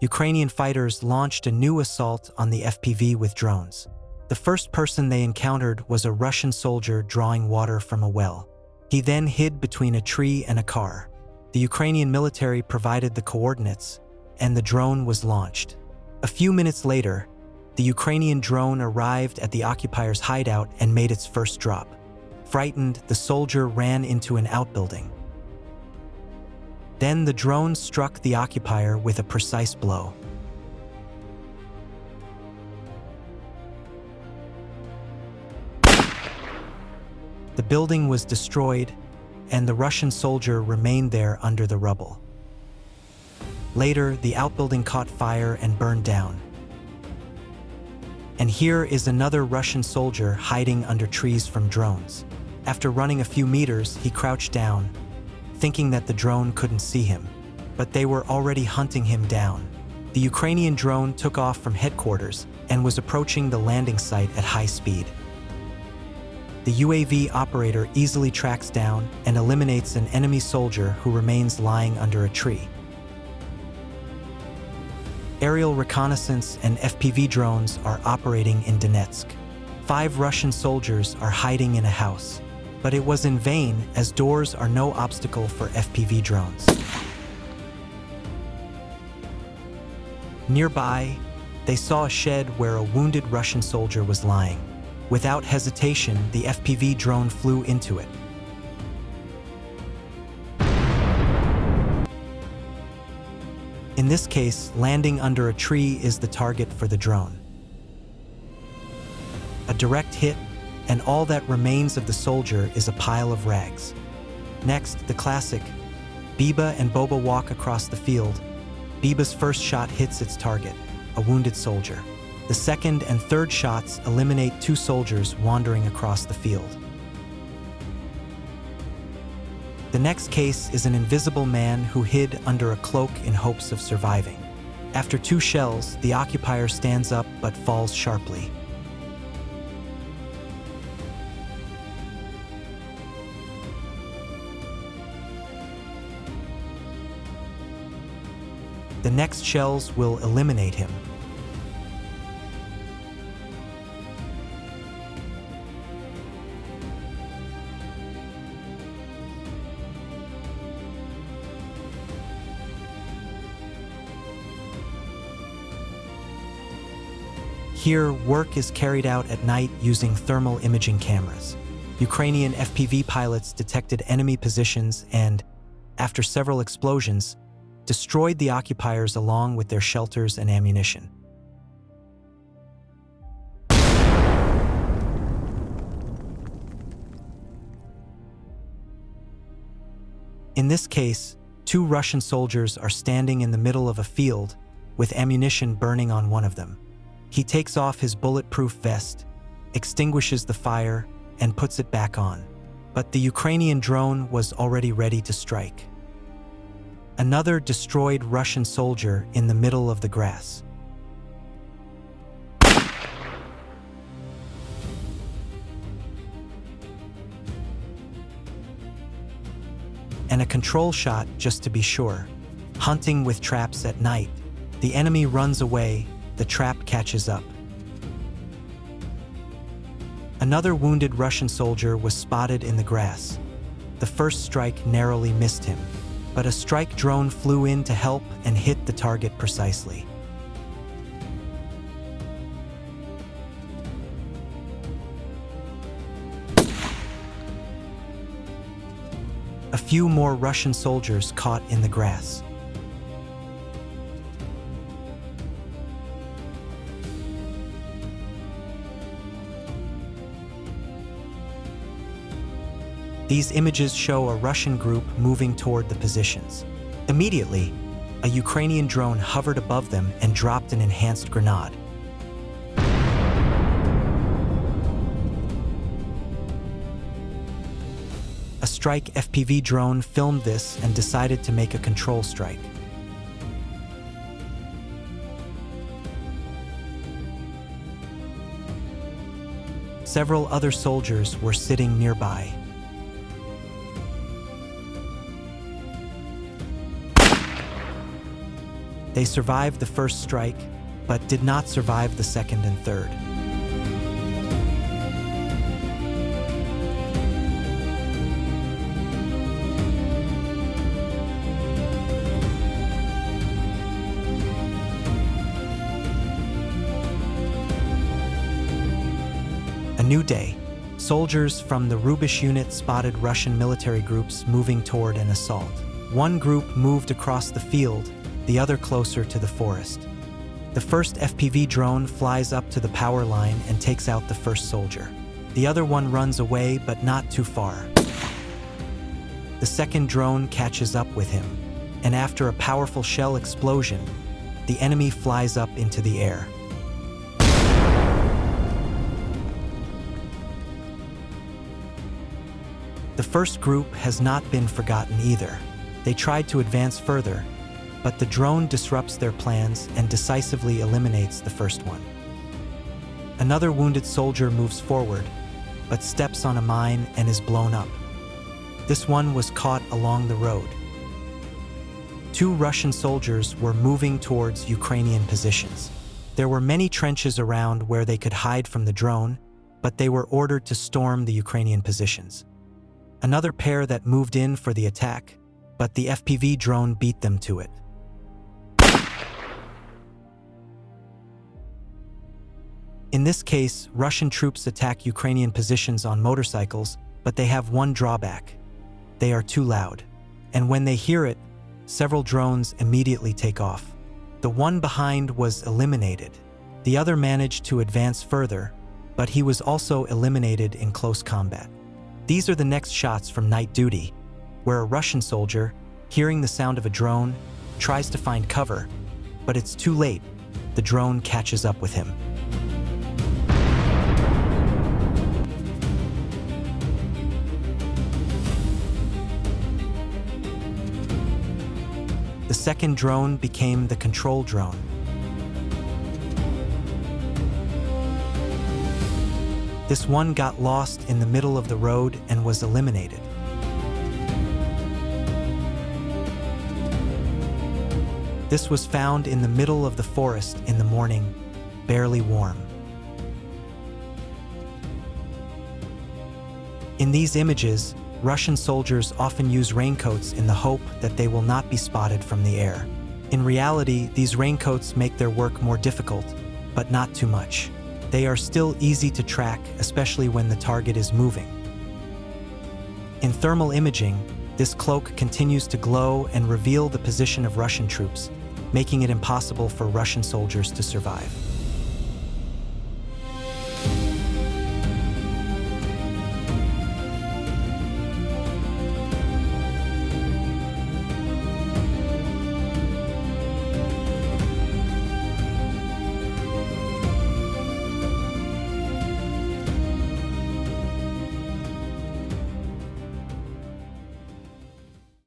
Ukrainian fighters launched a new assault on the FPV with drones. The first person they encountered was a Russian soldier drawing water from a well. He then hid between a tree and a car. The Ukrainian military provided the coordinates, and the drone was launched. A few minutes later, the Ukrainian drone arrived at the occupier's hideout and made its first drop. Frightened, the soldier ran into an outbuilding. Then the drone struck the occupier with a precise blow. The building was destroyed, and the Russian soldier remained there under the rubble. Later, the outbuilding caught fire and burned down. And here is another Russian soldier hiding under trees from drones. After running a few meters, he crouched down, thinking that the drone couldn't see him, but they were already hunting him down. The Ukrainian drone took off from headquarters and was approaching the landing site at high speed. The UAV operator easily tracks down and eliminates an enemy soldier who remains lying under a tree. Aerial reconnaissance and FPV drones are operating in Donetsk. 5 Russian soldiers are hiding in a house, but it was in vain as doors are no obstacle for FPV drones. Nearby, they saw a shed where a wounded Russian soldier was lying. Without hesitation, the FPV drone flew into it. In this case, landing under a tree is the target for the drone. A direct hit, and all that remains of the soldier is a pile of rags. Next, the classic. Biba and Boba walk across the field. Biba's first shot hits its target, a wounded soldier. The second and third shots eliminate 2 soldiers wandering across the field. The next case is an invisible man who hid under a cloak in hopes of surviving. After 2 shells, the occupier stands up but falls sharply. The next shells will eliminate him. Here, work is carried out at night using thermal imaging cameras. Ukrainian FPV pilots detected enemy positions and, after several explosions, destroyed the occupiers along with their shelters and ammunition. In this case, 2 Russian soldiers are standing in the middle of a field with ammunition burning on one of them. He takes off his bulletproof vest, extinguishes the fire, and puts it back on. But the Ukrainian drone was already ready to strike. Another destroyed Russian soldier in the middle of the grass. And a control shot just to be sure. Hunting with traps at night. The enemy runs away, the trap catches up. Another wounded Russian soldier was spotted in the grass. The first strike narrowly missed him, but a strike drone flew in to help and hit the target precisely. A few more Russian soldiers caught in the grass. These images show a Russian group moving toward the positions. Immediately, a Ukrainian drone hovered above them and dropped an enhanced grenade. A strike FPV drone filmed this and decided to make a control strike. Several other soldiers were sitting nearby. They survived the first strike, but did not survive the second and third. A new day. Soldiers from the Rubish unit spotted Russian military groups moving toward an assault. One group moved across the field, the other closer to the forest. The first FPV drone flies up to the power line and takes out the first soldier. The other one runs away, but not too far. The second drone catches up with him, and after a powerful shell explosion, the enemy flies up into the air. The first group has not been forgotten either. They tried to advance further, but the drone disrupts their plans and decisively eliminates the first one. Another wounded soldier moves forward, but steps on a mine and is blown up. This one was caught along the road. Two Russian soldiers were moving towards Ukrainian positions. There were many trenches around where they could hide from the drone, but they were ordered to storm the Ukrainian positions. Another pair that moved in for the attack, but the FPV drone beat them to it. In this case, Russian troops attack Ukrainian positions on motorcycles, but they have one drawback. They are too loud. And when they hear it, several drones immediately take off. The one behind was eliminated. The other managed to advance further, but he was also eliminated in close combat. These are the next shots from Night Duty, where a Russian soldier, hearing the sound of a drone, tries to find cover, but it's too late. The drone catches up with him. The second drone became the control drone. This one got lost in the middle of the road and was eliminated. This was found in the middle of the forest in the morning, barely warm. In these images, Russian soldiers often use raincoats in the hope that they will not be spotted from the air. In reality, these raincoats make their work more difficult, but not too much. They are still easy to track, especially when the target is moving. In thermal imaging, this cloak continues to glow and reveal the position of Russian troops, making it impossible for Russian soldiers to survive.